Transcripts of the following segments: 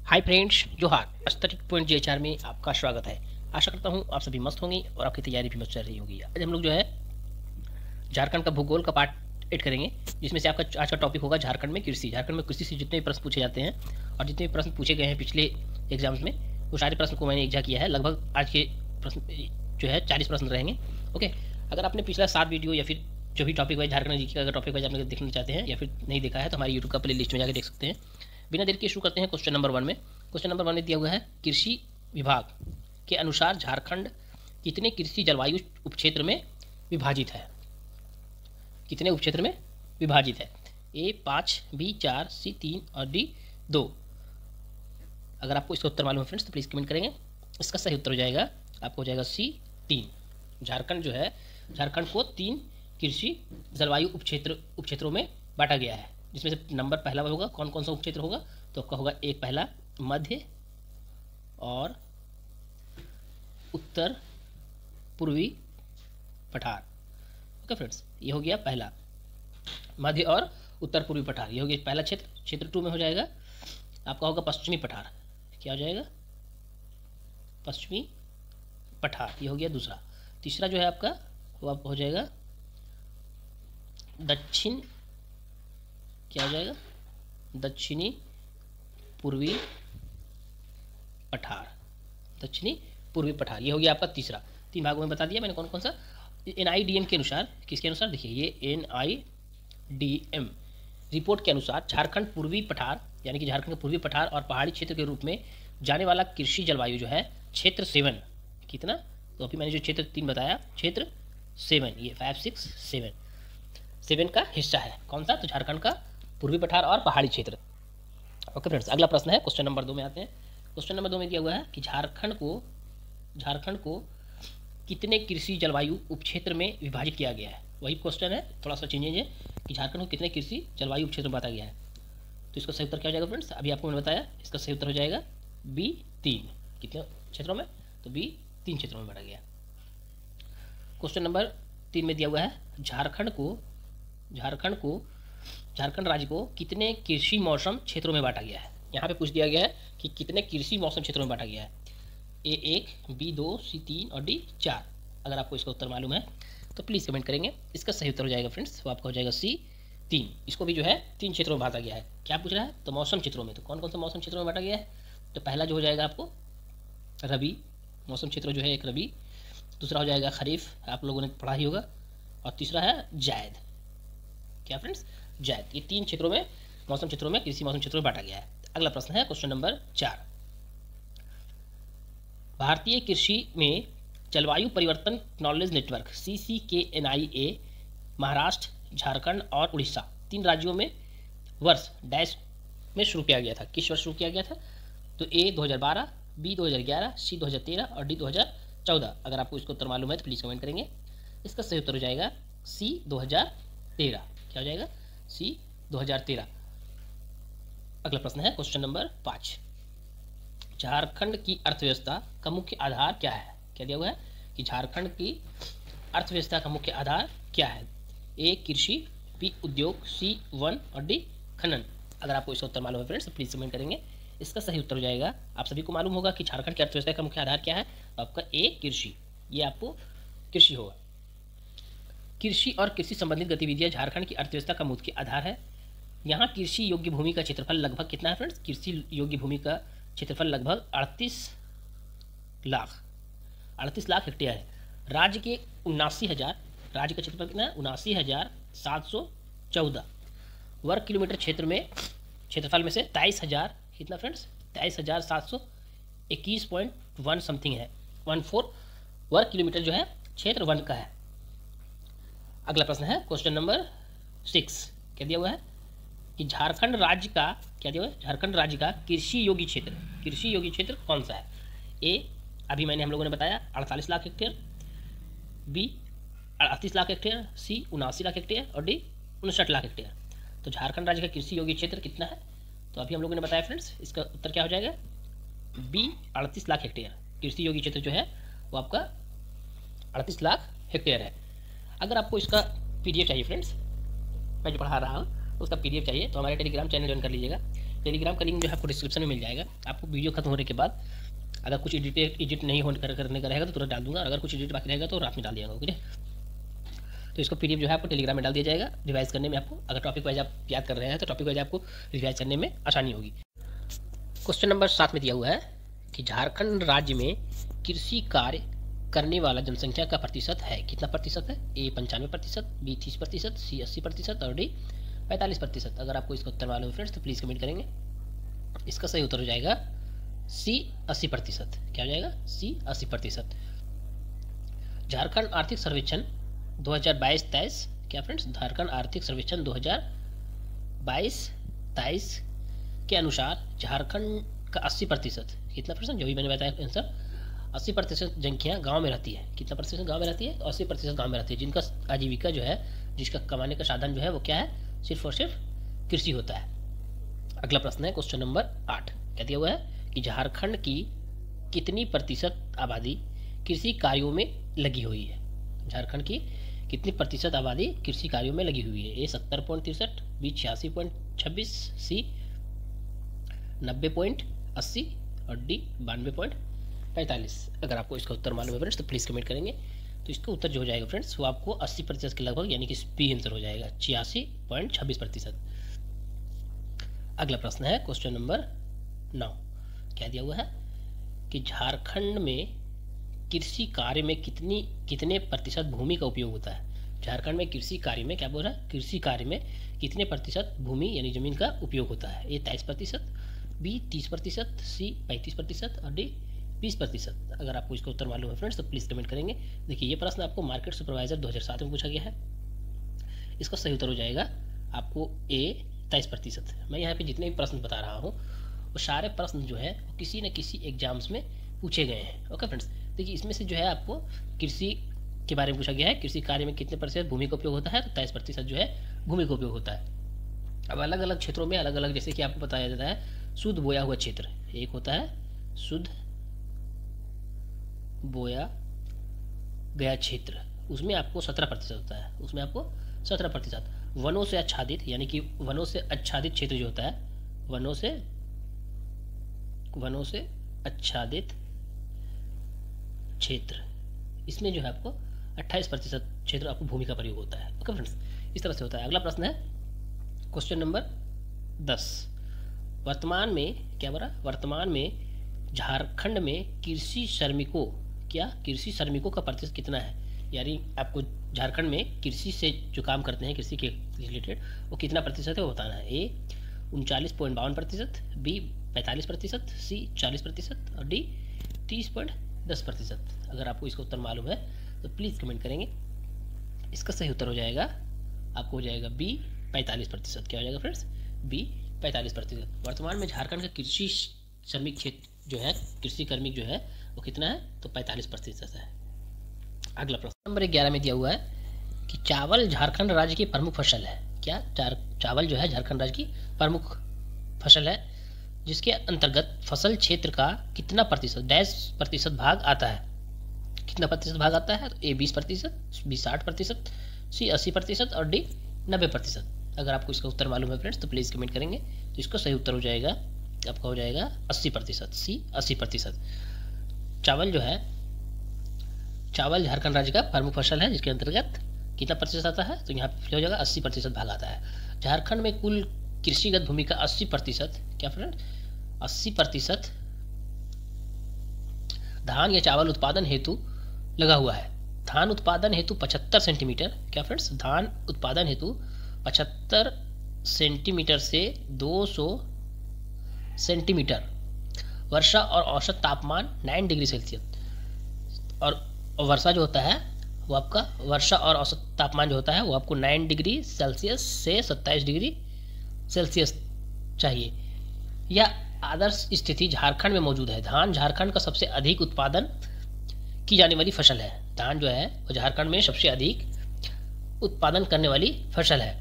Hi friends, जोहार। Aesthetic point जीएचआर में आपका स्वागत है। आशा करता हूँ आप सभी मस्त होंगे और आपकी तैयारी भी मस्त चल रही होगी। आज हम लोग जो है झारखंड का भूगोल का पार्ट एड करेंगे, जिसमें से आपका आज का टॉपिक होगा झारखंड में कृषि। झारखंड में कृषि से जितने भी प्रश्न पूछे जाते हैं और जितने भी प्रश्न पूछे गए हैं पिछले एग्जाम्स में, वो सारे प्रश्न को मैंने एक किया है। लगभग आज के प्रश्न जो है 40 प्रश्न रहेंगे। ओके, अगर आपने पिछला 7 वीडियो या फिर जो भी टॉपिक वाइज झारखंड जी का अगर टॉपिक वाइज आप देखना चाहते हैं या फिर नहीं देखा है तो हमारे यूट्यूब का प्ले लिस्ट में जाकर देख सकते हैं। बिना देर के शुरू करते हैं क्वेश्चन नंबर 1 में। क्वेश्चन नंबर 1 में दिया हुआ है, कृषि विभाग के अनुसार झारखंड कितने कृषि जलवायु उपक्षेत्र में विभाजित है? कितने उपक्षेत्र में विभाजित है? ए 5, बी 4, सी 3 और डी 2। अगर आपको इसका उत्तर मालूम है फ्रेंड्स तो प्लीज़ कमेंट करेंगे। इसका सही उत्तर हो जाएगा आपको हो जाएगा सी 3। झारखंड जो है, झारखंड को 3 कृषि जलवायु उपक्षेत्रों में बांटा गया है, जिसमें से नंबर पहला होगा। कौन कौन सा उपक्षेत्र होगा? तो आपका होगा एक पहला मध्य और उत्तर पूर्वी पठार। ओके फ्रेंड्स, ये हो गया पहला, मध्य और उत्तर पूर्वी पठार। ये हो गया पहला क्षेत्र। क्षेत्र 2 में हो जाएगा आपका होगा पश्चिमी पठार। क्या हो जाएगा? पश्चिमी पठार। ये हो गया दूसरा। तीसरा जो है आपका वो आपका हो जाएगा दक्षिण, क्या हो जाएगा? दक्षिणी पूर्वी पठार। दक्षिणी पूर्वी पठार, ये हो गया आपका तीसरा। 3 भागों में बता दिया मैंने कौन कौन सा। एनआईडीएम के अनुसार, किसके अनुसार? देखिए, ये एनआईडीएम रिपोर्ट के अनुसार झारखंड पूर्वी पठार, यानी कि झारखंड के पूर्वी पठार और पहाड़ी क्षेत्र के रूप में जाने वाला कृषि जलवायु जो है क्षेत्र 7, कितना? तो अभी मैंने जो क्षेत्र 3 बताया, क्षेत्र 7, ये 5, 6, 7 का हिस्सा है। कौन सा? तो झारखंड का पूर्वी पठार और पहाड़ी क्षेत्र। ओके फ्रेंड्स, अगला प्रश्न है क्वेश्चन नंबर 2 में आते हैं। क्वेश्चन नंबर 2 में दिया हुआ है कि झारखंड को कितने कृषि जलवायु उपक्षेत्र में विभाजित किया गया है? वही क्वेश्चन है, थोड़ा सा चेंजेज है कि झारखंड को कितने कृषि जलवायु उपक्षेत्र में बांटा गया है। तो इसका सही उत्तर क्या हो जाएगा फ्रेंड्स? अभी आपको मैंने बताया, इसका सही उत्तर हो जाएगा बी 3। कितने क्षेत्रों में? तो बी 3 क्षेत्रों में बांटा गया। क्वेश्चन नंबर 3 में दिया हुआ है, झारखंड राज्य को कितने कृषि मौसम क्षेत्रों में बांटा गया है? यहाँ पे पूछ दिया गया है कि कितने कृषि मौसम क्षेत्रों में बांटा गया है। ए 1, बी 2, सी 3 और डी 4। अगर आपको इसका उत्तर मालूम है तो प्लीज़ कमेंट करेंगे। इसका सही उत्तर हो जाएगा फ्रेंड्स, वो आपका हो जाएगा सी 3। इसको भी जो है 3 क्षेत्रों में बांटा गया है। क्या पूछ रहा है? तो मौसम क्षेत्रों में। तो कौन कौन सा मौसम क्षेत्रों में बांटा गया है? तो पहला जो हो जाएगा आपको रबी मौसम क्षेत्र जो है, एक रबी। दूसरा हो जाएगा खरीफ, आप लोगों ने पढ़ा ही होगा। और तीसरा है जायद। क्या फ्रेंड्स? जायद। ये 3 क्षेत्रों में, मौसम क्षेत्रों में, कृषि मौसम क्षेत्रों में बांटा गया है। अगला प्रश्न है क्वेश्चन नंबर 4। भारतीय कृषि में जलवायु परिवर्तन knowledge network CCKNIA Maharashtra, Jharkhand और उड़ीसा 3 राज्यों में वर्ष डैश में शुरू किया गया था। किस वर्ष शुरू किया गया था? तो ए 2012, बी 2011, सी 2013 और डी 2014। अगर आपको इसका उत्तर मालूम है तो प्लीज़ कमेंट करेंगे। इसका सही उत्तर हो जाएगा सी 2013। क्या हो जाएगा? सी 2013। अगला प्रश्न है क्वेश्चन नंबर 5। झारखंड की अर्थव्यवस्था का मुख्य आधार क्या है? क्या दिया हुआ है कि झारखंड की अर्थव्यवस्था का मुख्य आधार क्या है? ए कृषि, बी उद्योग, सी वन और डी खनन। अगर आपको इसका उत्तर मालूम है फ्रेंड्स तो प्लीज़ कमेंट करेंगे। इसका सही उत्तर हो जाएगा, आप सभी को मालूम होगा कि झारखंड की अर्थव्यवस्था का मुख्य आधार क्या है। तो आपका ए कृषि, ये आपको कृषि होगा। कृषि और कृषि संबंधित गतिविधियाँ झारखंड की अर्थव्यवस्था का मुख्य आधार है। यहाँ कृषि योग्य भूमि का क्षेत्रफल लगभग कितना है फ्रेंड्स? कृषि योग्य भूमि का क्षेत्रफल लगभग 38 लाख हेक्टेयर है। राज्य के 79,000, राज्य का क्षेत्रफल कितना है? 79,714 वर्ग किलोमीटर क्षेत्रफल में से 23,000 कितना फ्रेंड्स? 23,721.1 समथिंग है, 14 वर्ग किलोमीटर जो है क्षेत्र वन का है। अगला प्रश्न है क्वेश्चन नंबर 6। क्या दिया हुआ है कि झारखंड राज्य का, क्या दिया हुआ है? झारखंड राज्य का कृषि योग्य क्षेत्र कौन सा है? ए अभी हम लोगों ने बताया 48 lakh hectare, B 38 lakh hectare, C 79 lakh hectare और डी 59 लाख हेक्टेयर। तो झारखंड राज्य का कृषि योग्य क्षेत्र कितना है? तो अभी हम लोगों ने बताया फ्रेंड्स, इसका उत्तर क्या हो जाएगा? B 38 lakh hectare. कृषि योग्य क्षेत्र जो है वो आपका 38 लाख हेक्टेयर है। अगर आपको इसका PDF चाहिए फ्रेंड्स, मैं जो पढ़ा रहा हूँ उसका PDF चाहिए तो हमारे टेलीग्राम चैनल ज्वाइन कर लीजिएगा। टेलीग्राम का लिंक जो है आपको डिस्क्रिप्शन में मिल जाएगा। आपको वीडियो खत्म होने के बाद अगर कुछ एडिट नहीं करने का रहेगा तो तुरंत डाल दूंगा, और अगर कुछ एडिट बाकी रहेगा तो रात में डाल दिया ओके। तो इसको पीडीएफ जो है आपको टेलीग्राम में डाल दिया जाएगा। रिवाइज करने में आपको, अगर टॉपिक वाइज आप याद कर रहे हैं तो टॉपिक वाइज आपको रिवाइज करने में आसानी होगी। क्वेश्चन नंबर 7 में दिया हुआ है कि झारखंड राज्य में कृषि कार्य करने वाला जनसंख्या का प्रतिशत है, कितना प्रतिशत है? ए 95%, बी 30%, सी 80% और डी 45%। अगर आपको इसका उत्तर मालूम है फ्रेंड्स तो प्लीज़ कमेंट करेंगे। इसका सही उत्तर हो जाएगा सी 80%। क्या हो जाएगा? सी 80%। झारखंड आर्थिक सर्वेक्षण 2022-23 क्या फ्रेंड्स? झारखंड आर्थिक सर्वेक्षण 2022-23 के अनुसार झारखंड का 80% कितना परसेंट, जो भी मैंने बताया आंसर, 80% जनसंख्या गांव में रहती है। कितना प्रतिशत गांव में रहती है? 80% गांव में रहती है, जिनका आजीविका जो है, जिसका कमाने का साधन जो है वो क्या है? सिर्फ और सिर्फ कृषि होता है। अगला प्रश्न है क्वेश्चन नंबर 8। क्या दिया हुआ है कि झारखंड की कितनी प्रतिशत आबादी कृषि कार्यों में लगी हुई है? झारखंड की कितनी प्रतिशत आबादी कृषि कार्यों में लगी हुई है? ए 70.63, बी 86.26, सी 90.80 और डी 92.45। अगर आपको इसका उत्तर मालूम है फ्रेंड्स तो प्लीज़ कमेंट करेंगे। तो इसका उत्तर जो हो जाएगा फ्रेंड्स वो आपको 80% के लगभग, यानी कि बी आंसर हो जाएगा 86.26%। अगला प्रश्न है क्वेश्चन नंबर 9। क्या दिया हुआ है कि झारखंड में कृषि कार्य में कितने प्रतिशत भूमि का उपयोग होता है? झारखंड में कृषि कार्य में, क्या बोल रहा है, कृषि कार्य में कितने प्रतिशत भूमि यानी जमीन का उपयोग होता है? ए 23%, बी 30%, सी 35% और डी 20%। अगर आपको इसका उत्तर मालूम है फ्रेंड्स तो प्लीज़ कमेंट करेंगे। देखिए ये प्रश्न आपको मार्केट सुपरवाइजर 2007 में पूछा गया है। इसका सही उत्तर हो जाएगा आपको ए 23%। मैं यहाँ पे जितने भी प्रश्न बता रहा हूँ वो सारे प्रश्न जो है वो किसी न किसी एग्जाम्स में पूछे गए हैं। ओके फ्रेंड्स, देखिए इसमें से जो है आपको कृषि के बारे में पूछा गया है, कृषि कार्य में कितने प्रतिशत भूमि का उपयोग होता है? तो 23% जो है भूमि का उपयोग होता है। अब अलग अलग क्षेत्रों में अलग अलग, जैसे कि आपको बताया जाता है शुद्ध बोया हुआ क्षेत्र, एक होता है शुद्ध बोया गया क्षेत्र, उसमें आपको 17% होता है, उसमें आपको 17%। वनों से आच्छादित, यानी कि वनों से आच्छादित क्षेत्र जो होता है, वनों से आच्छादित क्षेत्र, इसमें जो है आपको 28% क्षेत्र आपको भूमि का प्रयोग होता है। ओके फ्रेंड्स, इस तरह से होता है। अगला प्रश्न है क्वेश्चन नंबर 10। वर्तमान में क्या बोला? वर्तमान में झारखंड में कृषि श्रमिकों का प्रतिशत कितना है? यानी आपको झारखंड में कृषि से जो काम करते हैं, कृषि के रिलेटेड, वो कितना प्रतिशत है वो बताना है। ए 39.52%, बी 45%, सी 40% और डी 30.10%। अगर आपको इसका उत्तर मालूम है तो प्लीज़ कमेंट करेंगे। इसका सही उत्तर हो जाएगा आपको हो जाएगा बी 45%। क्या हो जाएगा फ्रेंड्स? बी 45%। वर्तमान में झारखंड का कृषि श्रमिक क्षेत्र जो है, कृषि कार्मिक जो है वो कितना है? तो 45% है। अगला प्रश्न नंबर 11 में दिया हुआ है कि चावल झारखंड राज्य की प्रमुख फसल है। क्या? चावल जो है झारखंड राज्य की प्रमुख फसल है, जिसके अंतर्गत फसल क्षेत्र का कितना प्रतिशत, डैश प्रतिशत भाग आता है? कितना प्रतिशत भाग आता है? तो ए 20%, बी 60%, सी 80% और डी 90%। अगर आपको इसका उत्तर मालूम है फ्रेंड्स तो प्लीज़ कमेंट करेंगे। तो इसका सही उत्तर हो जाएगा आपका हो जाएगा 80%, सी 80%। चावल जो है, चावल झारखंड राज्य का प्रमुख फसल है, जिसके अंतर्गत कितना प्रतिशत आता है? तो यहाँ पे हो जाएगा 80% भाग आता है। झारखंड में कुल कृषिगत भूमि का 80%, क्या फ्रेंड? 80% धान या चावल उत्पादन हेतु लगा हुआ है। धान उत्पादन हेतु 75 सेंटीमीटर, क्या फ्रेंड्स? धान उत्पादन हेतु 75 सेंटीमीटर से 200 सेंटीमीटर वर्षा और औसत तापमान 9 डिग्री सेल्सियस, और वर्षा जो होता है वो आपका, वर्षा और औसत तापमान जो होता है वो आपको 9 डिग्री सेल्सियस से 27 डिग्री सेल्सियस चाहिए। यह आदर्श स्थिति झारखंड में मौजूद है। धान झारखंड का सबसे अधिक उत्पादन की जाने वाली फसल है। धान जो है वो झारखंड में सबसे अधिक उत्पादन करने वाली फसल है।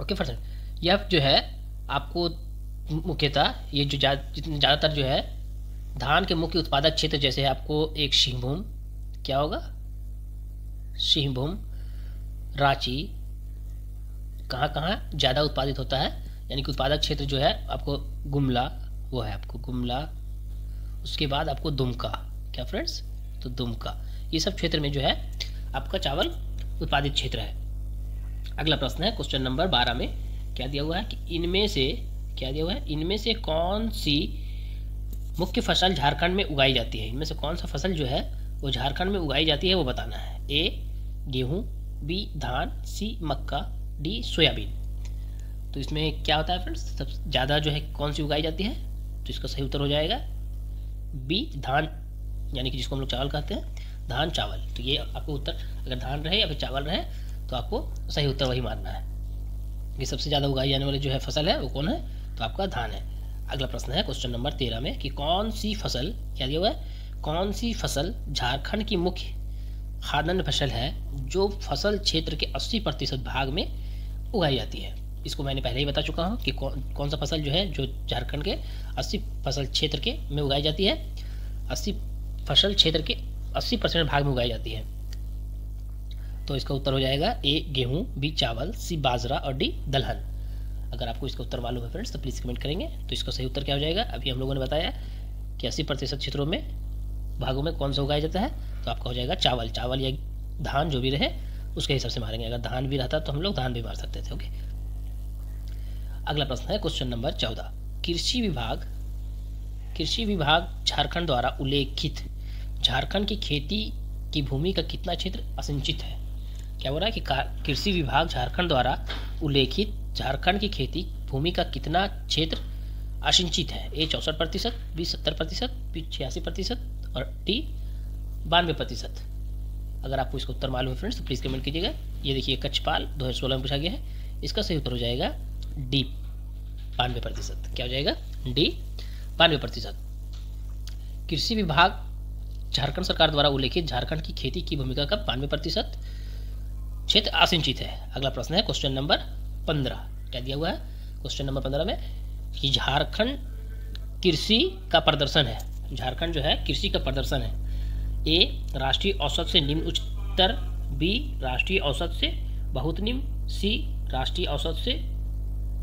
ओके फसल, यह जो है आपको मुख्यतः ये जो ज़्यादातर जो है धान के मुख्य उत्पादक क्षेत्र, जैसे आपको एक सिंहभूम, क्या होगा? सिंहभूम, रांची, कहाँ ज़्यादा उत्पादित होता है? यानी कि उत्पादक क्षेत्र जो है आपको गुमला, वो है आपको गुमला, उसके बाद आपको दुमका, क्या फ्रेंड्स, तो दुमका, ये सब क्षेत्र में जो है आपका चावल उत्पादित क्षेत्र है। अगला प्रश्न है क्वेश्चन नंबर 12 में क्या दिया हुआ है कि इनमें से, क्या दिया हुआ है, इनमें से कौन सी मुख्य फसल झारखंड में उगाई जाती है। इनमें से कौन सा फसल जो है वो झारखंड में उगाई जाती है वो बताना है। ए गेहूँ, बी धान, सी मक्का, डी सोयाबीन। तो इसमें क्या होता है फ्रेंड्स, सबसे ज़्यादा जो है कौन सी उगाई जाती है, तो इसका सही उत्तर हो जाएगा बी धान, यानी कि जिसको हम लोग चावल कहते हैं, धान चावल। तो ये आपको उत्तर, अगर धान रहे या फिर चावल रहे तो आपको सही उत्तर वही मानना है। ये सबसे ज़्यादा उगाई जाने वाली जो है फसल है वो कौन है, तो आपका धान है। अगला प्रश्न है क्वेश्चन नंबर 13 में कि कौन सी फसल, क्या दिया हुआ है, कौन सी फसल झारखंड की मुख्य खाद्यान्न फसल है जो फसल क्षेत्र के 80% भाग में उगाई जाती है। इसको मैंने पहले ही बता चुका हूँ कि कौन सा फसल जो है जो झारखंड के 80 फसल क्षेत्र के में उगाई जाती है, 80 फसल क्षेत्र के 80% भाग में उगाई जाती है। तो इसका उत्तर हो जाएगा ए गेहूँ, बी चावल, सी बाजरा और डी दलहन। अगर आपको इसका उत्तर मालूम है फ्रेंड्स तो प्लीज़ कमेंट करेंगे। तो इसका सही उत्तर क्या हो जाएगा, अभी हम लोगों ने बताया कि 80% क्षेत्रों में, भागों में कौन सा उगाया जाता है, तो आपका हो जाएगा चावल। चावल या धान जो भी रहे उसके हिसाब से मारेंगे, अगर धान भी रहता तो हम लोग धान भी मार सकते थे। ओके, अगला प्रश्न है क्वेश्चन नंबर 14, कृषि विभाग झारखंड द्वारा उल्लेखित झारखंड की खेती की भूमि का कितना क्षेत्र असिंचित है। क्या हो रहा है कि कृषि विभाग झारखंड द्वारा उल्लेखित झारखंड की खेती भूमि का कितना क्षेत्र असिंचित है। ए 64%, बी 70%, बी 86% और डी 92%। अगर आपको इसका उत्तर मालूम है फ्रेंड्स तो प्लीज़ कमेंट कीजिएगा। ये देखिए कच्छपाल 2016 में पूछा गया है, इसका सही उत्तर हो जाएगा डी 92%। क्या हो जाएगा, डी 92%। कृषि विभाग झारखंड सरकार द्वारा उल्लेखित झारखंड की खेती की भूमिका का 92% क्षेत्र असिंचित है। अगला प्रश्न है क्वेश्चन नंबर 15, क्या दिया हुआ है क्वेश्चन नंबर 15 में कि झारखंड कृषि का प्रदर्शन है, झारखंड जो है कृषि का प्रदर्शन है। ए राष्ट्रीय औसत से निम्न उच्चतर, बी राष्ट्रीय औसत से बहुत निम्न, सी राष्ट्रीय औसत से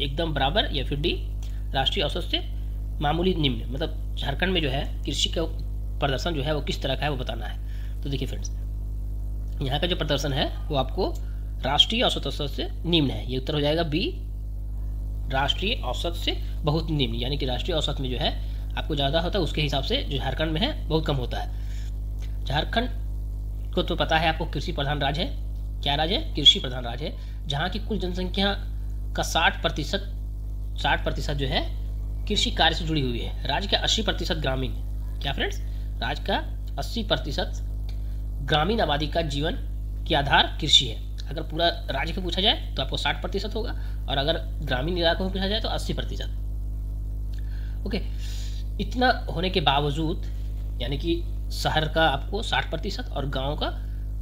एकदम बराबर, या फिर डी राष्ट्रीय औसत से मामूली निम्न। मतलब झारखंड में जो है कृषि का प्रदर्शन जो है वो किस तरह का है वो बताना है। तो देखिए फ्रेंड्स, यहाँ का जो प्रदर्शन है वो आपको राष्ट्रीय औसत से निम्न है, ये उत्तर हो जाएगा बी राष्ट्रीय औसत से बहुत निम्न। यानी कि राष्ट्रीय औसत में जो है आपको ज़्यादा होता है, उसके हिसाब से जो झारखंड में है बहुत कम होता है। झारखंड को तो पता है आपको कृषि प्रधान राज्य है, क्या राज्य है, कृषि प्रधान राज्य है, जहाँ की कुल जनसंख्या का 60% जो है कृषि कार्य से जुड़ी हुई है। राज्य का 80% ग्रामीण, क्या फ्रेंड्स, राज्य का 80% ग्रामीण आबादी का जीवन के आधार कृषि है। अगर पूरा राज्य का पूछा जाए तो आपको 60% होगा, और अगर ग्रामीण इलाकों में पूछा जाए तो 80%। ओके, इतना होने के बावजूद, यानी कि शहर का आपको 60% और गांव का,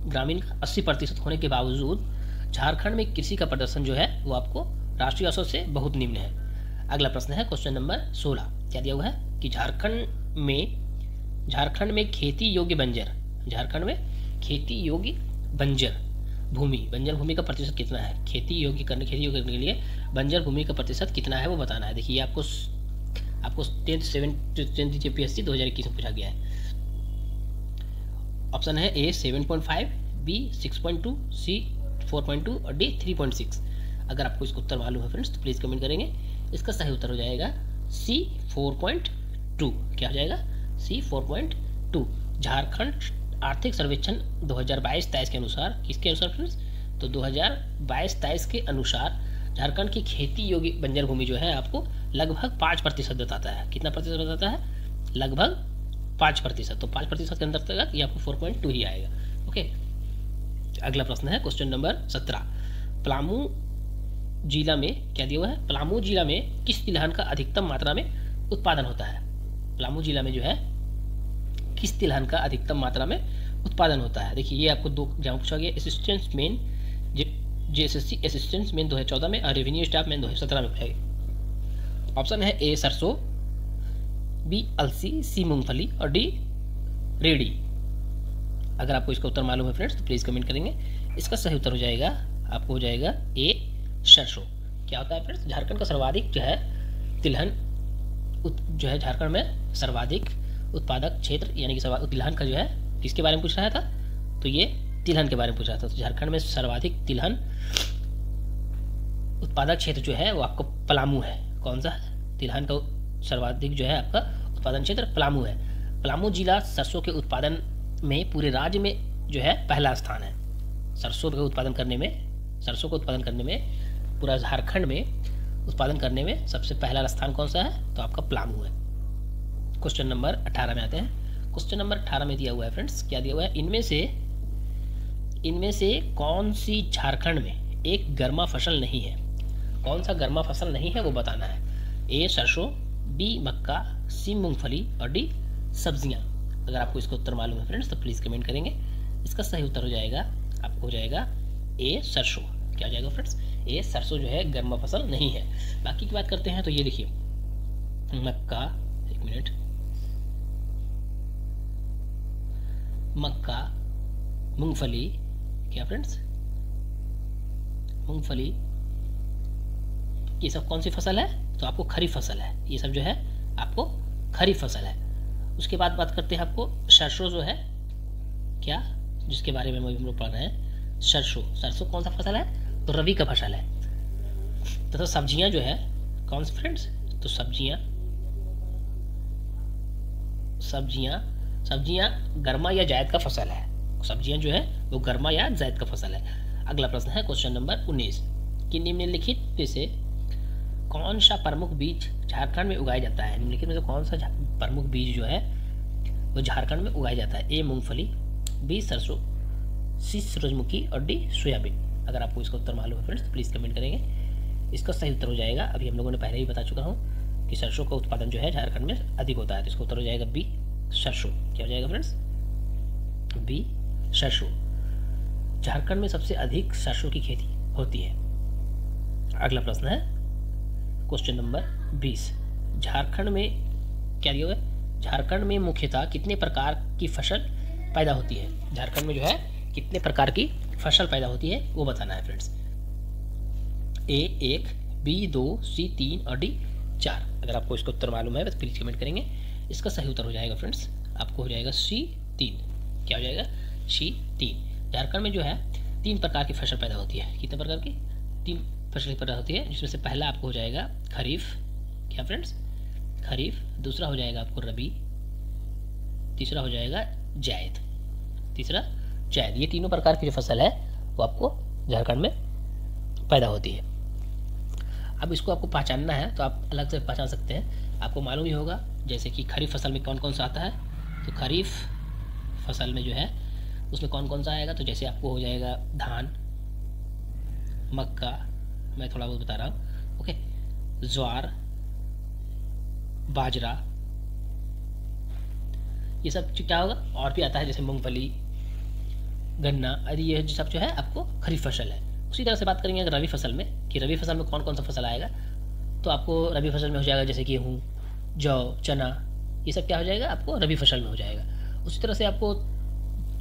ग्रामीण का 80% होने के बावजूद झारखंड में कृषि का प्रदर्शन जो है वो आपको राष्ट्रीय औसत से बहुत निम्न है। अगला प्रश्न है क्वेश्चन नंबर 16, क्या दिया हुआ है कि झारखंड में खेती योग्य बंजर, झारखंड में खेती योग्य बंजर भूमि का प्रतिशत कितना है। खेती योग्य करने के लिए बंजर भूमि का प्रतिशत कितना है वो बताना है। देखिए आपको 10th जेपीएससी 2021 में पूछा गया है। ऑप्शन है ए 7.5, बी 6.2, सी 4.2 और डी 3.6। अगर आपको इसका उत्तर मालूम है फ्रेंड्स तो प्लीज़ कमेंट करेंगे। इसका सही उत्तर हो जाएगा सी 4.2। क्या हो जाएगा, सी 4.2। झारखंड आर्थिक सर्वेक्षण 2022-23 के अनुसार, किसके अनुसार फ्रेंड्स, तो 2022-23 के अनुसार झारखंड की खेती योग्य बंजर भूमि जो है आपको लगभग 5% बताता है। कितना प्रतिशत बताता है, लगभग 5%। तो 5% के अंतर्गत ये आपको 4.2 ही आएगा। ओके, अगला प्रश्न है क्वेश्चन नंबर 17, पलामू जिला में, क्या दिया हुआ है, पलामू जिला में किस तिलहन का अधिकतम मात्रा में उत्पादन होता है। पलामू जिला में जो है किस तिलहन का अधिकतम मात्रा में उत्पादन होता है। देखिए ये आपको दो जहाँ पूछा गया, assistant main JSSC assistant main 2014 में और रेवेन्यू स्टाफ मेन 2017 में पूछा गया। ऑप्शन है ए सरसों, बी अलसी, सी मूंगफली और डी रेडी। अगर आपको इसका उत्तर मालूम है फ्रेंड्स तो प्लीज़ कमेंट करेंगे। इसका सही उत्तर हो जाएगा, आपको हो जाएगा ए सरसों। क्या क्या होता है फ्रेंड्स, झारखंड का सर्वाधिक जो है तिलहन जो है झारखंड में सर्वाधिक उत्पादक क्षेत्र यानी कि तिलहन का जो है किसके बारे में पूछ रहा था, तो ये तिलहन के बारे में पूछ रहा था। तो झारखंड में सर्वाधिक तिलहन उत्पादक क्षेत्र जो है वो आपको पलामू है। कौन सा? तिलहन का सर्वाधिक जो है आपका उत्पादन क्षेत्र पलामू है। पलामू जिला सरसों के उत्पादन में पूरे राज्य में जो है पहला स्थान है। सरसों को उत्पादन करने में पूरा झारखंड में उत्पादन करने में सबसे पहला स्थान कौन सा है, तो आपका पलामू है। क्वेश्चन नंबर 18 में आते हैं। क्वेश्चन नंबर 18 में दिया हुआ है फ्रेंड्स, क्या दिया हुआ है, इनमें से कौन सी झारखंड में एक गर्मा फसल नहीं है। कौन सा गर्मा फसल नहीं है वो बताना है। ए सरसों, बी मक्का, सी मूंगफली और डी सब्जियां। अगर आपको इसका उत्तर मालूम है फ्रेंड्स तो प्लीज़ कमेंट करेंगे। इसका सही उत्तर हो जाएगा आपको हो जाएगा ए सरसों। क्या हो जाएगा फ्रेंड्स, ए सरसों जो है गर्मा फसल नहीं है। बाकी की बात करते हैं तो ये देखिए मक्का, एक मिनट, मक्का, मूंगफली, क्या फ्रेंड्स, मूंगफली, ये सब कौन सी फसल है, तो आपको खरीफ फसल है। ये सब जो है आपको खरीफ फसल है। उसके बाद बात करते हैं आपको सरसों जो है क्या, जिसके बारे में हम लोग पढ़ रहे हैं, सरसों कौन सा फसल है, तो रबी का फसल है। तो सब्जियां जो है कौन सी फ्रेंड्स, तो सब्जियां गर्मा या जायद का फसल है। सब्जियां जो है वो गर्मा या जायद का फसल है। अगला प्रश्न है क्वेश्चन नंबर 19 कि निम्नलिखित में से कौन सा प्रमुख बीज झारखंड में उगाया जाता है। निम्नलिखित में से कौन सा प्रमुख बीज जो है वो झारखंड में उगाया जाता है। ए मूंगफली, बी सरसों, सी सूरजमुखी और डी सोयाबीन। अगर आपको इसका उत्तर मालूम है फ्रेंड्स तो प्लीज़ कमेंट करेंगे। इसका सही उत्तर हो जाएगा, अभी हम लोगों ने पहले ही बता चुका हूँ कि सरसों का उत्पादन जो है झारखंड में अधिक होता है। तो इसका उत्तर हो जाएगा बी सरसों। क्या हो जाएगा फ्रेंड्स, बी सरसों। झारखंड में सबसे अधिक सरसों की खेती होती है। अगला प्रश्न है क्वेश्चन नंबर 20। झारखंड में क्या दिया हुआ है, झारखंड में मुख्यतः कितने प्रकार की फसल पैदा होती है। झारखंड में जो है कितने प्रकार की फसल पैदा होती है वो बताना है फ्रेंड्स। ए 1, बी 2, सी 3 और डी 4। अगर आपको इसका उत्तर मालूम है तो प्लीज कमेंट करेंगे। इसका सही उत्तर हो जाएगा फ्रेंड्स आपको हो जाएगा सी 3। क्या हो जाएगा, सी 3। झारखंड में जो है 3 प्रकार की फसल पैदा होती है। कितने प्रकार की, 3 फसल पैदा होती है, जिसमें से पहला आपको हो जाएगा खरीफ। क्या फ्रेंड्स, खरीफ। दूसरा हो जाएगा आपको रबी। तीसरा हो जाएगा जायद। ये तीनों प्रकार की जो फसल है वो आपको झारखंड में पैदा होती है। अब इसको आपको पहचानना है तो आप अलग से पहचान सकते हैं। आपको मालूम ही होगा जैसे कि खरीफ फसल में कौन कौन सा आता है। तो खरीफ फसल में जो है उसमें कौन कौन सा आएगा, तो जैसे आपको हो जाएगा धान, मक्का, मैं थोड़ा बहुत बता रहा हूँ, ओके, ज्वार, बाजरा, ये सब क्या होगा। और भी आता है जैसे मूंगफली, गन्ना आदि, ये सब जो है आपको खरीफ फसल है। उसी तरह से बात करेंगे अगर रबी फसल में कि रबी फसल में कौन कौन सा फसल आएगा, तो आपको रबी फसल में हो जाएगा जैसे गेहूँ, जौ, चना, ये सब क्या हो जाएगा आपको रबी फसल में हो जाएगा। उसी तरह से आपको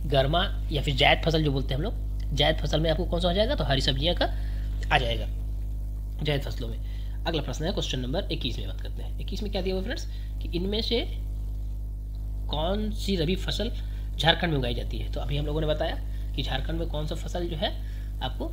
गर्मा या फिर जायद फसल जो बोलते हैं हम लोग, जायद फसल में आपको कौन सा हो जाएगा, तो हरी सब्जियाँ का आ जाएगा जायद फसलों में। अगला प्रश्न है क्वेश्चन नंबर 21 में बात करते हैं। 21 में क्या दिया हुआ फ्रेंड्स कि इनमें से कौन सी रबी फसल झारखंड में उगाई जाती है। तो अभी हम लोगों ने बताया कि झारखंड में कौन सा फसल जो है आपको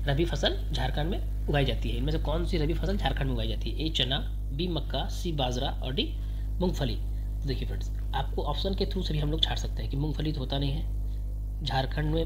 रबी फसल झारखंड में उगाई जाती है। इनमें से कौन सी रबी फसल झारखंड में उगाई जाती है। ए चना, बी मक्का, सी बाजरा और डी मूंगफली। तो देखिए फ्रेंड्स आपको ऑप्शन के थ्रू से भी हम लोग छाड़ सकते हैं कि मूंगफली तो होता नहीं है झारखंड में,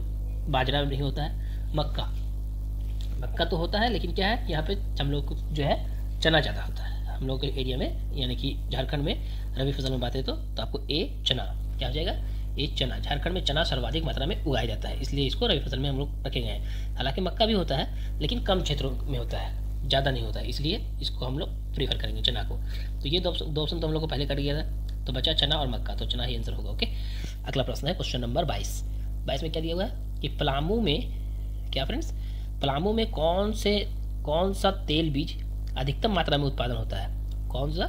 बाजरा नहीं होता है, मक्का तो होता है, लेकिन क्या है यहाँ पे हम लोग को जो है चना ज़्यादा होता है हम लोग के एरिया में, यानी कि झारखंड में रबी फसल में बात है तो आपको ए चना। क्या हो जाएगा, ए चना। झारखंड में चना सर्वाधिक मात्रा में उगाया जाता है, इसलिए इसको रबी फसल में हम लोग रखे गए हैं। हालांकि मक्का भी होता है लेकिन कम क्षेत्रों में होता है, ज़्यादा नहीं होता है, इसलिए इसको हम लोग प्रीफर करेंगे चना को। तो ये दो ऑप्शन तो हम लोग को पहले कट गया था, तो बचा चना और मक्का, तो चना ही आंसर होगा। ओके, अगला प्रश्न है क्वेश्चन नंबर 22 में क्या दिया हुआ है कि पलामू में क्या फ्रेंड्स, पलामू में कौन सा तेल बीज अधिकतम मात्रा में उत्पादन होता है। कौन सा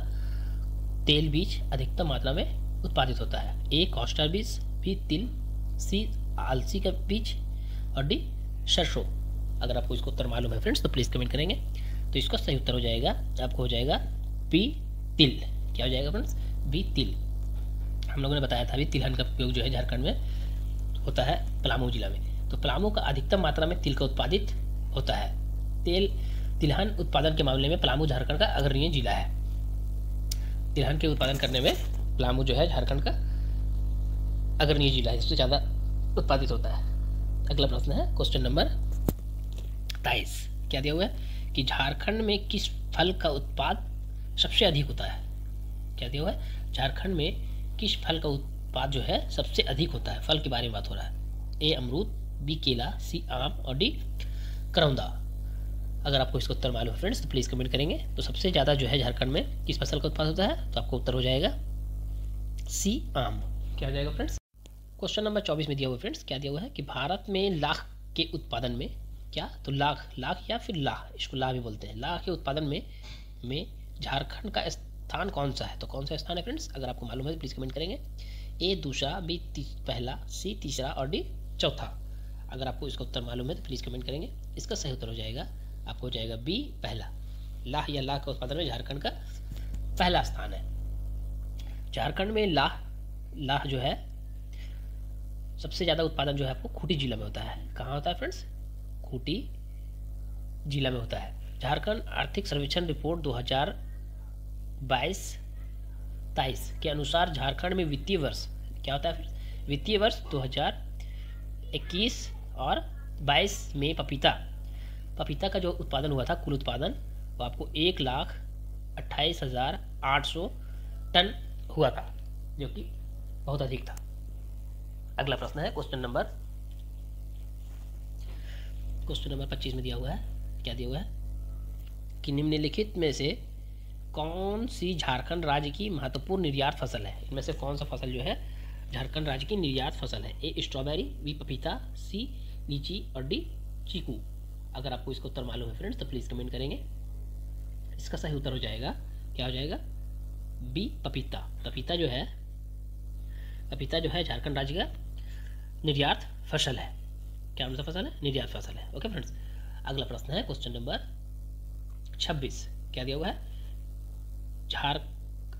तेल बीज अधिकतम मात्रा में उत्पादित होता है। ए कॉस्टर बीज, बी तिल, सी अलसी का बीज और डी सरसों। अगर आपको इसका उत्तर मालूम है फ्रेंड्स तो प्लीज़ कमेंट करेंगे। तो इसका सही उत्तर हो जाएगा, आपको हो जाएगा बी तिल। क्या हो जाएगा फ्रेंड्स? बी तिल। हम लोगों ने बताया था अभी तिलहन का उपयोग जो है झारखंड में होता है पलामू जिला में। तो पलामू का अधिकतम मात्रा में तिल का उत्पादित होता है। तिलहन उत्पादन के मामले में पलामू झारखंड का अग्रणी जिला है। तिलहन के उत्पादन करने में पलामू जो है झारखंड का अग्रणी जिला है, सबसे ज़्यादा उत्पादित होता है। अगला प्रश्न है क्वेश्चन नंबर 23। क्या दिया हुआ है कि झारखंड में किस फल का उत्पाद सबसे अधिक होता है? क्या दिया हुआ है? झारखंड में किस फल का उत्पाद जो है सबसे अधिक होता है? फल के बारे में बात हो रहा है। ए अमरूद, बी केला, सी आम और डी करौंदा। अगर आपको इसका उत्तर मालूम है फ्रेंड्स तो प्लीज़ कमेंट करेंगे। तो सबसे ज़्यादा जो है झारखंड में किस फसल का उत्पाद होता है? तो आपको उत्तर हो जाएगा सी आम। क्या हो जाएगा फ्रेंड्स? क्वेश्चन नंबर 24 में दिया हुआ फ्रेंड्स, क्या दिया हुआ है कि भारत में लाख के उत्पादन में, क्या तो लाख या फिर लाह, इसको लाह भी बोलते हैं, लाह के उत्पादन में झारखंड का स्थान कौन सा है? तो कौन सा स्थान है फ्रेंड्स? अगर आपको मालूम है तो प्लीज़ कमेंट करेंगे। ए दूसरा, बी पहला, सी तीसरा और डी चौथा। अगर आपको इसका उत्तर मालूम है तो प्लीज़ कमेंट करेंगे। इसका सही उत्तर हो जाएगा, आपको हो जाएगा बी पहला। लाह या लाह के उत्पादन में झारखंड का पहला स्थान है। झारखंड में लाह जो है सबसे ज़्यादा उत्पादन जो है आपको खूंटी जिला में होता है। कहाँ होता है फ्रेंड्स? खूंटी जिला में होता है। झारखंड आर्थिक सर्वेक्षण रिपोर्ट 2022-23 के अनुसार झारखंड में वित्तीय वर्ष, क्या होता है फ्रेंड्स? वित्तीय वर्ष 2021 और 22 में पपीता का जो उत्पादन हुआ था, कुल उत्पादन वो आपको 1,28,800 टन हुआ था, जो कि बहुत अधिक था। अगला प्रश्न है क्वेश्चन नंबर 25 में दिया हुआ है। क्या दिया हुआ है कि निम्नलिखित में से कौन सी झारखंड राज्य की महत्वपूर्ण निर्यात फसल है? इनमें से कौन सा फसल जो है झारखंड राज्य की निर्यात फसल है? ए स्ट्रॉबेरी, बी पपीता, सी लीची और डी चीकू। अगर आपको इसका उत्तर मालूम है फ्रेंड्स तो प्लीज़ कमेंट करेंगे। इसका सही उत्तर हो जाएगा, क्या हो जाएगा? बी पपीता। पपीता जो है झारखंड राज्य का निर्यात फसल है। क्या कौन सा फसल है? निर्यात फसल है। ओके फ्रेंड्स, अगला प्रश्न है क्वेश्चन नंबर 26। क्या दिया हुआ है?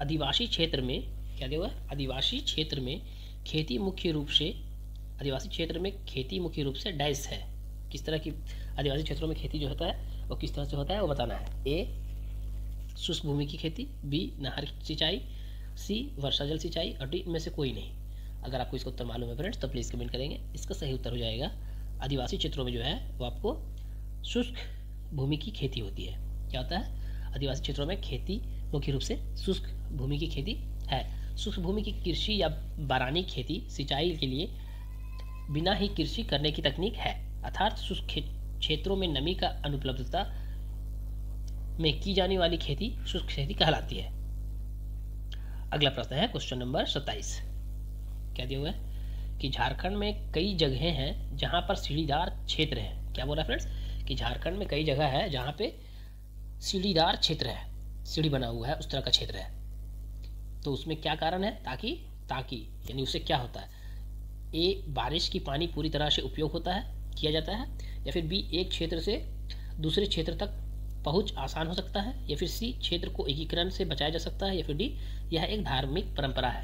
आदिवासी क्षेत्र में, क्या दिया हुआ है? आदिवासी क्षेत्र में खेती मुख्य रूप से डैश है। किस तरह की आदिवासी क्षेत्रों में खेती जो होता है वो किस तरह से होता है वो बताना है। ए शुष्क भूमि की खेती, बी नहर सिंचाई, सी वर्षा जल सिंचाई और डी इनमें से कोई नहीं। अगर आपको इसका उत्तर मालूम है फ्रेंड्स तो प्लीज़ कमेंट करेंगे। इसका सही उत्तर हो जाएगा, आदिवासी क्षेत्रों में जो है वो आपको शुष्क भूमि की खेती होती है। क्या होता है? आदिवासी क्षेत्रों में खेती मुख्य रूप से शुष्क भूमि की खेती है। शुष्क भूमि की कृषि या बारानी खेती सिंचाई के लिए बिना ही कृषि करने की तकनीक है, अर्थात शुष्क क्षेत्रों में नमी का अनुपलब्धता में की जाने वाली खेती शुष्क खेती कहलाती है। अगला प्रश्न है क्वेश्चन नंबर 27। क्या दिया हुआ है कि झारखंड में कई जगहें हैं जहां पर सीढ़ीदार क्षेत्र है। क्या बोला फ्रेंड्स? कि झारखंड में कई जगह है जहां पे सीढ़ीदार क्षेत्र है, सीढ़ी बना हुआ है उस तरह का क्षेत्र है। तो उसमें क्या कारण है? ताकि यानी उससे क्या होता है? ए बारिश की पानी पूरी तरह से उपयोग किया जाता है, या फिर बी एक क्षेत्र से दूसरे क्षेत्र तक पहुंच आसान हो सकता है, या फिर सी क्षेत्र को एकीकरण से बचाया जा सकता है, या फिर डी यह एक धार्मिक परंपरा है।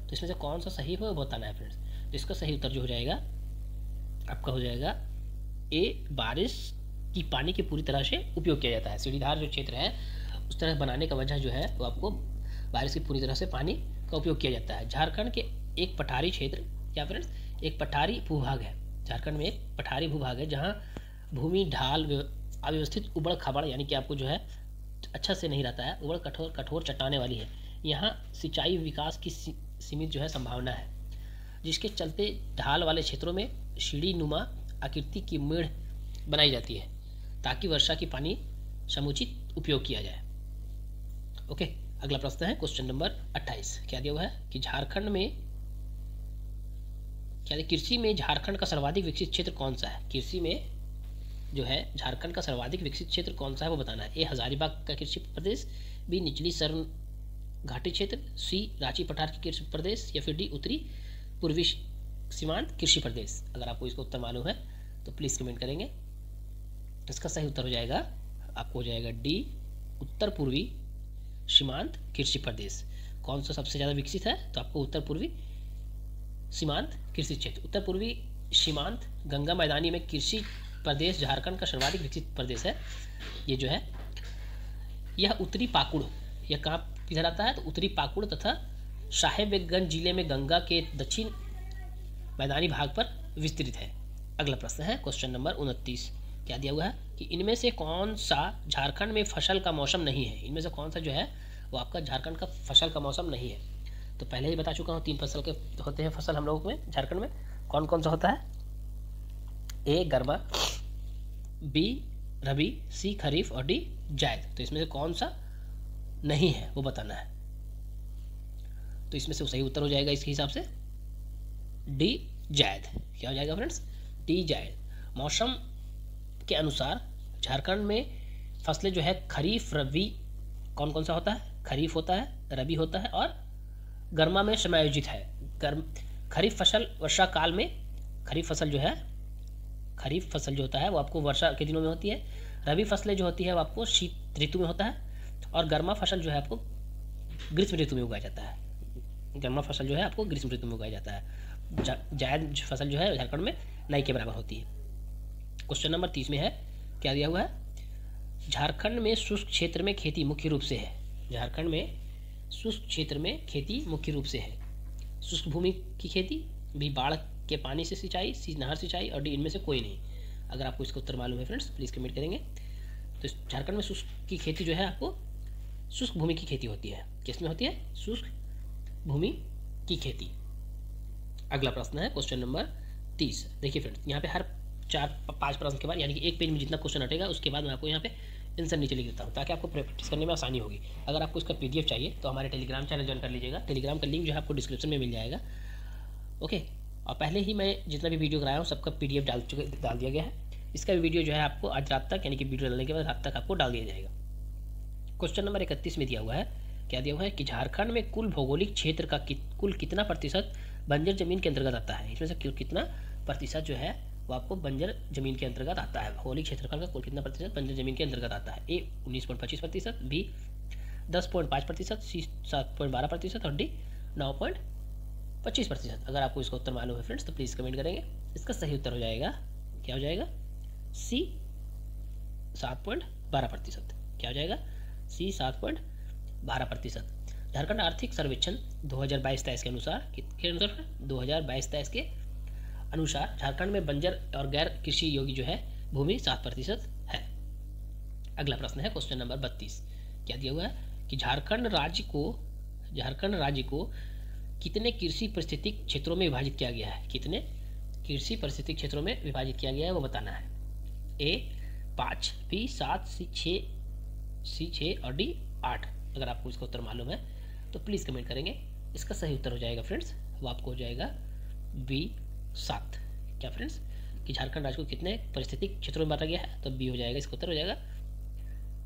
तो इसमें से कौन सा सही है वो बताना है फ्रेंड्स। तो इसका सही उत्तर जो हो जाएगा आपका हो जाएगा ए बारिश की पानी के पूरी तरह से उपयोग किया जाता है। सीढ़ीदार जो क्षेत्र है उस तरह बनाने का वजह जो है वो आपको बारिश की पूरी तरह से पानी का उपयोग किया जाता है। झारखंड के एक पठारी क्षेत्र, क्या फ्रेंड्स? एक पठारी भूभाग है। झारखंड में एक पठारी भूभाग है जहाँ भूमि ढाल अव्यवस्थित उबड़ खाबड़ यानी कि आपको जो है अच्छा से नहीं रहता है, उबड़ कठोर चट्टाने वाली है। यहाँ सिंचाई विकास की सीमित जो है संभावना है, जिसके चलते ढाल वाले क्षेत्रों में सीढ़ी नुमा आकृति की मेड़ बनाई जाती है ताकि वर्षा की पानी समुचित उपयोग किया जाए। ओके, अगला प्रश्न है क्वेश्चन नंबर 28। क्या दिया हुआ है कि झारखंड में कृषि में झारखंड का सर्वाधिक विकसित क्षेत्र कौन सा है? कृषि में जो है झारखंड का सर्वाधिक विकसित क्षेत्र कौन सा है वो बताना है। ए हजारीबाग का कृषि प्रदेश, बी निचली सरण घाटी क्षेत्र, सी रांची पठार की कृषि प्रदेश, या फिर डी उत्तरी पूर्वी सीमांत कृषि प्रदेश। अगर आपको इसका उत्तर मालूम है तो प्लीज़ कमेंट करेंगे। इसका सही उत्तर हो जाएगा आपको, हो जाएगा डी, उत्तर पूर्वी सीमांत कृषि प्रदेश। कौन सा सबसे ज़्यादा विकसित है? तो आपको उत्तर पूर्वी सीमांत कृषि क्षेत्र, उत्तर पूर्वी सीमांत गंगा मैदानी में कृषि प्रदेश झारखंड का सर्वाधिक विकसित प्रदेश है। ये जो है यह उत्तरी पाकुड़, यह कहाँ किधर आता है? तो उत्तरी पाकुड़ तथा साहेबगंज जिले में गंगा के दक्षिण मैदानी भाग पर विस्तृत है। अगला प्रश्न है क्वेश्चन नंबर 29। क्या दिया हुआ है कि इनमें से कौन सा झारखंड में फसल का मौसम नहीं है? इनमें से कौन सा जो है वो आपका झारखंड का फसल का मौसम नहीं है? तो पहले ही बता चुका हूँ 3 फसल के होते हैं फसल हम लोगों में झारखंड में। कौन कौन सा होता है? ए गर्मा, बी रबी, सी खरीफ और डी जायद। तो इसमें से कौन सा नहीं है वो बताना है। तो इसमें से सही उत्तर हो जाएगा इसके हिसाब से डी जायद। क्या हो जाएगा फ्रेंड्स? डी जायद। मौसम के अनुसार झारखंड में फसलें जो है खरीफ रबी, कौन कौन सा होता है? खरीफ होता है, रबी होता है और गर्मा में समायोजित है। खरीफ फसल वर्षा काल में, खरीफ फसल जो है, खरीफ फसल जो होता है वो आपको वर्षा के दिनों में होती है। रबी फसलें जो होती है वो आपको शीत ऋतु में होता है और गर्मा फसल जो है आपको ग्रीष्म ऋतु में उगाया जाता है। गर्मा फसल जो है आपको ग्रीष्म ऋतु में उगाया जाता है। जायद फसल जो है झारखंड में नई के बराबर होती है। क्वेश्चन नंबर 30 में है, क्या दिया हुआ है? झारखंड में शुष्क क्षेत्र में खेती मुख्य रूप से है। झारखंड में शुष्क क्षेत्र में खेती मुख्य रूप से है। शुष्क भूमि की खेती, भी बाढ़ के पानी से सिंचाई, सी नहर सिंचाई और डी इनमें से कोई नहीं। अगर आपको इसका उत्तर मालूम है फ्रेंड्स प्लीज़ कमेंट करेंगे। तो झारखंड में शुष्क की खेती जो है आपको शुष्क भूमि की खेती होती है। किस में होती है? शुष्क भूमि की खेती। अगला प्रश्न है क्वेश्चन नंबर 30। देखिए फ्रेंड्स यहाँ पे हर 4-5 प्रश्न के बाद, यानी कि एक पेज में जितना क्वेश्चन हटेगा उसके बाद मैं आपको यहाँ पे आंसर नीचे लिख देता हूँ ताकि आपको प्रैक्टिस करने में आसानी होगी। अगर आपको इसका PDF चाहिए तो हमारे टेलीग्राम चैनल ज्वाइन कर लीजिएगा। टेलीग्राम का लिंक जो है आपको डिस्क्रिप्शन में मिल जाएगा। ओके, और पहले ही मैं जितना भी वीडियो कराया हूँ सबका PDF डाल दिया गया है। इसका भी वीडियो जो है आपको आज रात तक, यानी कि वीडियो डालने के बाद रात तक आपको डाल दिया जाएगा। क्वेश्चन नंबर 31 में दिया हुआ है, क्या दिया हुआ है कि झारखंड में कुल भौगोलिक क्षेत्र का कुल कितना प्रतिशत बंजर जमीन के अंतर्गत आता है? इसमें से कितना प्रतिशत जो है वो आपको बंजर जमीन के अंतर्गत आता है? भौगोलिक क्षेत्रफल का कुल कितना प्रतिशत बंजर जमीन के अंतर्गत आता है? ए 19.25%, बी 10.5%, सी 7.12% और डी 9.25%। अगर आपको इसका उत्तर मालूम है फ्रेंड्स तो प्लीज़ कमेंट करेंगे। इसका सही उत्तर हो जाएगा, क्या हो जाएगा? सी 7.12%। क्या हो जाएगा? सी 7.12%। झारखंड आर्थिक सर्वेक्षण 2022-23 के अनुसार 2022-23 के अनुसार झारखंड में बंजर और गैर कृषि योग्य जो है भूमि 7% है। अगला प्रश्न है क्वेश्चन नंबर 32। क्या दिया हुआ है कि झारखंड राज्य को कितने कृषि परिस्थितिक क्षेत्रों में विभाजित किया गया है? कितने कृषि परिस्थितिक क्षेत्रों में विभाजित किया गया है वो बताना है। ए 5, बी 7, सी 6 और डी 8। अगर आपको इसका उत्तर मालूम है तो प्लीज़ कमेंट करेंगे। इसका सही उत्तर हो जाएगा फ्रेंड्स वो आपको हो जाएगा बी 7। क्या फ्रेंड्स कि झारखंड राज्य को कितने परिस्थितिक क्षेत्रों में बांटा गया है? तो बी हो जाएगा, इसका उत्तर हो जाएगा,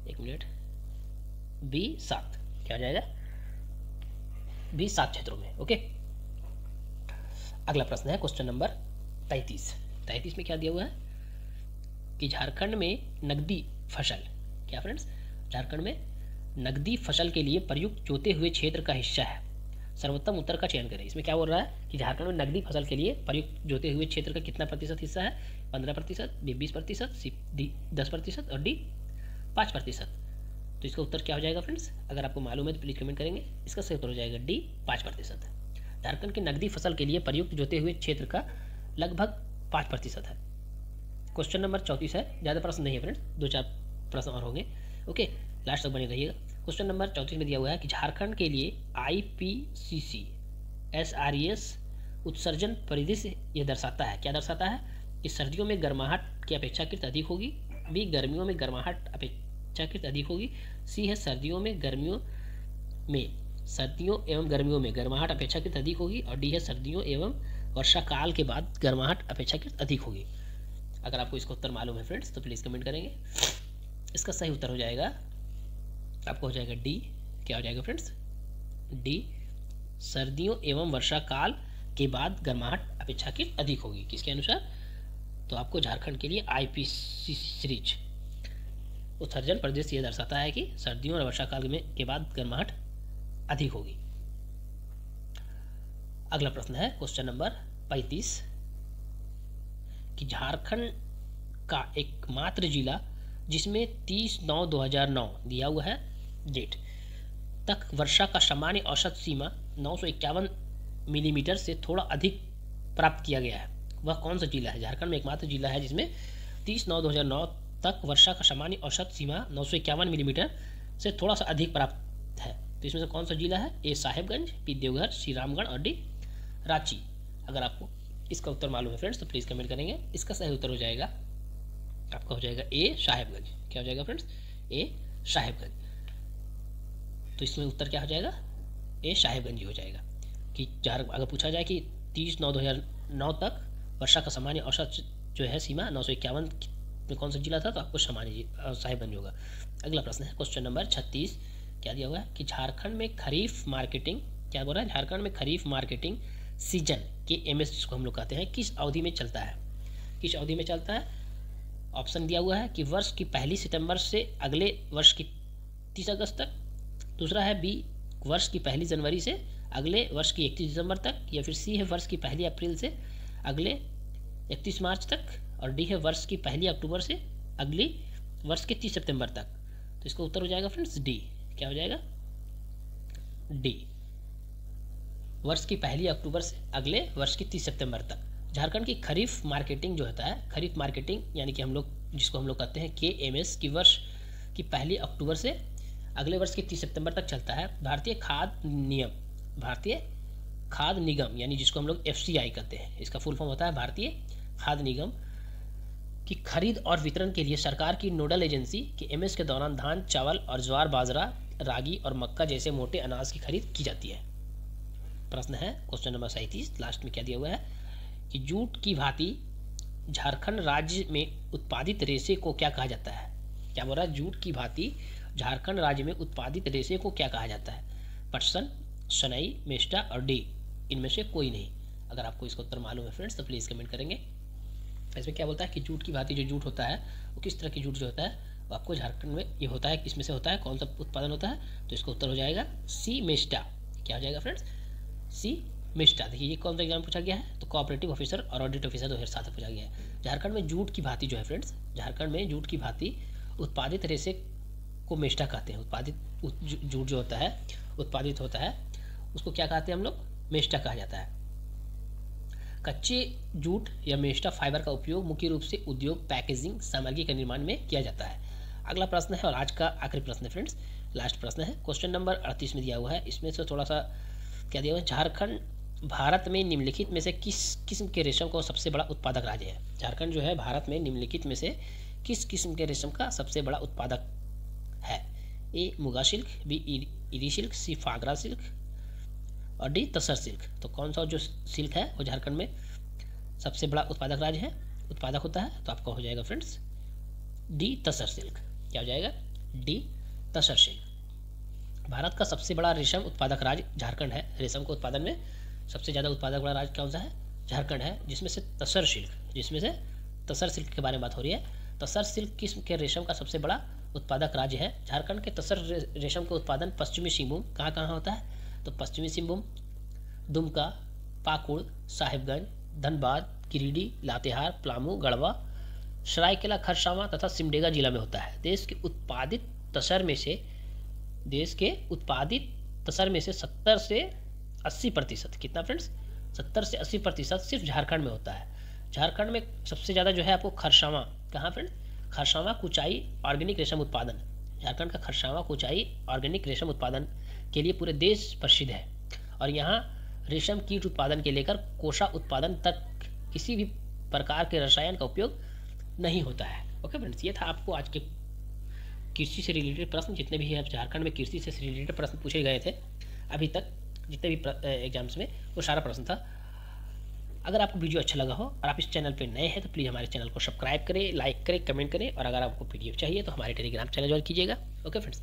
एक मिनट, बी 7। क्या हो जाएगा? बी 7 क्षेत्रों में। ओके, अगला प्रश्न है क्वेश्चन नंबर 33 में क्या दिया हुआ है कि झारखंड में नकदी फसल, क्या फ्रेंड्स, झारखंड में नकदी फसल के लिए प्रयुक्त जोते हुए क्षेत्र का हिस्सा है, सर्वोत्तम उत्तर का चयन करें। इसमें क्या बोल रहा है कि झारखंड में नकदी फसल के लिए प्रयुक्त जोते हुए क्षेत्र का कितना प्रतिशत हिस्सा है? 15%, बी 20%, सी डी 10% और डी 5%। तो इसका उत्तर क्या हो जाएगा फ्रेंड्स? अगर आपको मालूम है तो प्लीज़ कमेंट करेंगे। इसका सही उत्तर हो जाएगा डी 5%। झारखंड की नकदी फसल के लिए प्रयुक्त जोते हुए क्षेत्र का लगभग 5% है। क्वेश्चन नंबर 34 है, ज़्यादा प्रश्न नहीं है फ्रेंड्स, 2-4 प्रश्न और होंगे। ओके, लास्ट तक बने रहिएगा। क्वेश्चन नंबर 34 में दिया हुआ है कि झारखंड के लिए IPCC SRES उत्सर्जन परिदृश्य यह दर्शाता है, क्या दर्शाता है? कि सर्दियों में गर्माहट की अपेक्षाकृत अधिक होगी, बी गर्मियों में गर्माहट अपेक्षाकृत अधिक होगी, सी है सर्दियों एवं गर्मियों में गर्माहट अपेक्षाकृत अधिक होगी और डी है सर्दियों एवं वर्षा काल के बाद गर्माहट अपेक्षाकृत अधिक होगी। अगर आपको इसका उत्तर मालूम है फ्रेंड्स तो प्लीज़ कमेंट करेंगे। इसका सही उत्तर हो जाएगा, आपको हो जाएगा डी। क्या हो जाएगा फ्रेंड्स? डी सर्दियों एवं वर्षा काल के बाद गर्माहट अपेक्षाकृत अधिक होगी। किसके अनुसार? तो आपको झारखंड के लिए IPCC उत्सर्जन परिदृश्य यह दर्शाता है कि सर्दियों और वर्षा काल में के बाद गर्माहट अधिक होगी। अगला प्रश्न है क्वेश्चन नंबर 35 कि झारखंड का एकमात्र जिला जिसमें 30/9/2009 दिया हुआ है डेट तक वर्षा का सामान्य औसत सीमा 951 मिलीमीटर से थोड़ा अधिक प्राप्त किया गया है, वह कौन सा जिला है? झारखंड में एकमात्र जिला है जिसमें 30/9/2009 तक वर्षा का सामान्य औसत सीमा 951 मिलीमीटर से थोड़ा सा अधिक प्राप्त है, तो इसमें से कौन सा जिला है? ए साहेबगंज, बी देवघर, सी रामगढ़ और डी रांची। अगर आपको इसका उत्तर मालूम है फ्रेंड्स तो प्लीज़ कमेंट करेंगे। इसका सही उत्तर हो जाएगा आपका, हो जाएगा ए साहेबगंज। क्या हो जाएगा फ्रेंड्स? ए साहेबगंज। तो इसमें उत्तर क्या हो जाएगा? ए साहेबगंज ही हो जाएगा। कि अगर पूछा जाए कि 30/9/2009 तक वर्षा का सामान्य औसत जो है सीमा 951 में कौन सा जिला था, तो आपको सामान्य साहेबगंज होगा। अगला प्रश्न है क्वेश्चन नंबर 36, क्या दिया हुआ है कि झारखंड में खरीफ मार्केटिंग, क्या बोल रहा है? झारखंड में खरीफ मार्केटिंग सीजन के एमएस जिसको हम लोग कहते हैं किस अवधि में चलता है? किस अवधि में चलता है? ऑप्शन दिया हुआ है कि वर्ष की 1 सितंबर से अगले वर्ष की 30 अगस्त तक, दूसरा है बी वर्ष की 1 जनवरी से अगले वर्ष की 31 दिसंबर तक, या फिर सी है वर्ष की 1 अप्रैल से अगले 31 मार्च तक, और डी है वर्ष की 1 अक्टूबर से अगली वर्ष के 30 सितंबर तक। तो इसका उत्तर हो जाएगा फ्रेंड्स डी। क्या हो जाएगा? डी, वर्ष की 1 अक्टूबर से अगले वर्ष की 30 सितंबर तक। झारखंड की खरीफ मार्केटिंग जो होता है, खरीफ मार्केटिंग यानी कि हम लोग जिसको हम लोग कहते हैं KMS की वर्ष की 1 अक्टूबर से अगले वर्ष के 30 सितंबर तक चलता है। भारतीय खाद्य निगम यानी जिसको हम लोग FCI कहते हैं, इसका फुल फॉर्म होता है भारतीय खाद्य निगम की खरीद और वितरण के लिए सरकार की नोडल एजेंसी KMS के दौरान धान, चावल और ज्वार, बाजरा, रागी और मक्का जैसे मोटे अनाज की खरीद की जाती है। प्रश्न है क्वेश्चन नंबर 37, लास्ट में क्या दिया हुआ है कि जूट की भांति झारखंड राज्य में उत्पादित रेशे को क्या कहा जाता है? क्या बोल रहा है? जूट की भांति झारखंड राज्य में उत्पादित रेशे को क्या कहा जाता है? पटसन, सनई, मेस्टा और डी इनमें से कोई नहीं। अगर आपको इसका उत्तर मालूम है फ्रेंड्स तो प्लीज़ कमेंट करेंगे। इसमें क्या बोलता है कि जूट की भांति जो जूट होता है वो किस तरह की जूट जो होता है वो आपको झारखंड में ये होता है, इसमें से होता है, कौन सा उत्पादन होता है? तो इसका उत्तर हो जाएगा सी मेस्टा। क्या हो जाएगा फ्रेंड्स? सी मेस्टा। देखिए ये कौन सा एग्जाम पूछा गया है? तो कोऑपरेटिव ऑफिसर और ऑडिट ऑफिसर 2007 में पूछा गया है। झारखंड में जूट की भांति जो है फ्रेंड्स, झारखंड में जूट की भांति उत्पादित रेशे को मेस्टा कहते हैं। उत्पादित जूट जो होता है उत्पादित होता है उसको क्या कहते हैं हम लोग? मेस्टा कहा जाता है। कच्चे जूट या मेस्टा फाइबर का उपयोग मुख्य रूप से उद्योग, पैकेजिंग सामग्री के निर्माण में किया जाता है। अगला प्रश्न है और आज का आखिरी प्रश्न है फ्रेंड्स, लास्ट प्रश्न है क्वेश्चन नंबर 38 में दिया हुआ है। इसमें से थोड़ा सा क्या दिया हुआ है? झारखंड भारत में निम्नलिखित में से किस किस्म के रेशम का सबसे बड़ा उत्पादक राज्य है? झारखंड जो है भारत में निम्नलिखित में से किस किस्म के रेशम का सबसे बड़ा उत्पादक है? ए muga silk, B eri silk, सी फागरा सिल्क और डी तसर सिल्क। तो कौन सा जो सिल्क है वो झारखंड में सबसे बड़ा उत्पादक राज्य है, उत्पादक होता है? तो आपका हो जाएगा फ्रेंड्स डी तसर सिल्क। क्या हो जाएगा? डी तसर सिल्क। भारत का सबसे बड़ा रेशम उत्पादक राज्य झारखंड है। रेशम के उत्पादन में सबसे ज़्यादा उत्पादक बड़ा राज्य कौन सा है? झारखंड है, जिसमें से तसर सिल्क के बारे में बात हो रही है। तसर सिल्क किस्म के रेशम का सबसे बड़ा उत्पादक राज्य है। झारखंड के तसर रेशम का उत्पादन पश्चिमी सिंहभूम कहाँ होता है? तो पश्चिमी सिंहभूम, दुमका, पाकुड़, साहिबगंज, धनबाद, गिरिडीह, लातेहार, पलामू, गढ़वा, सरायकेला खरसावां तथा सिमडेगा जिला में होता है। देश के उत्पादित तसर में से 70 से 80%, कितना फ्रेंड्स? 70 से 80% सिर्फ झारखंड में होता है। झारखंड में सबसे ज़्यादा जो है आपको खरसावां, कहाँ फ्रेंड्स? खरसावां कुचाई ऑर्गेनिक रेशम उत्पादन, झारखंड का खरसावां कुचाई ऑर्गेनिक रेशम उत्पादन के लिए पूरे देश प्रसिद्ध है। और यहाँ रेशम कीट उत्पादन के लेकर कोशा उत्पादन तक किसी भी प्रकार के रसायन का उपयोग नहीं होता है। ओके फ्रेंड्स, ये था आपको आज के कृषि से रिलेटेड प्रश्न। जितने भी है झारखंड में कृषि से रिलेटेड प्रश्न पूछे गए थे अभी तक जितने भी एग्जाम्स में, वो सारा प्रश्न था। अगर आपको वीडियो अच्छा लगा हो और आप इस चैनल पे नए हैं तो प्लीज़ हमारे चैनल को सब्सक्राइब करें, लाइक करें, कमेंट करें, और अगर आपको PDF चाहिए तो हमारे टेलीग्राम चैनल ज्वाइन कीजिएगा। Okay friends.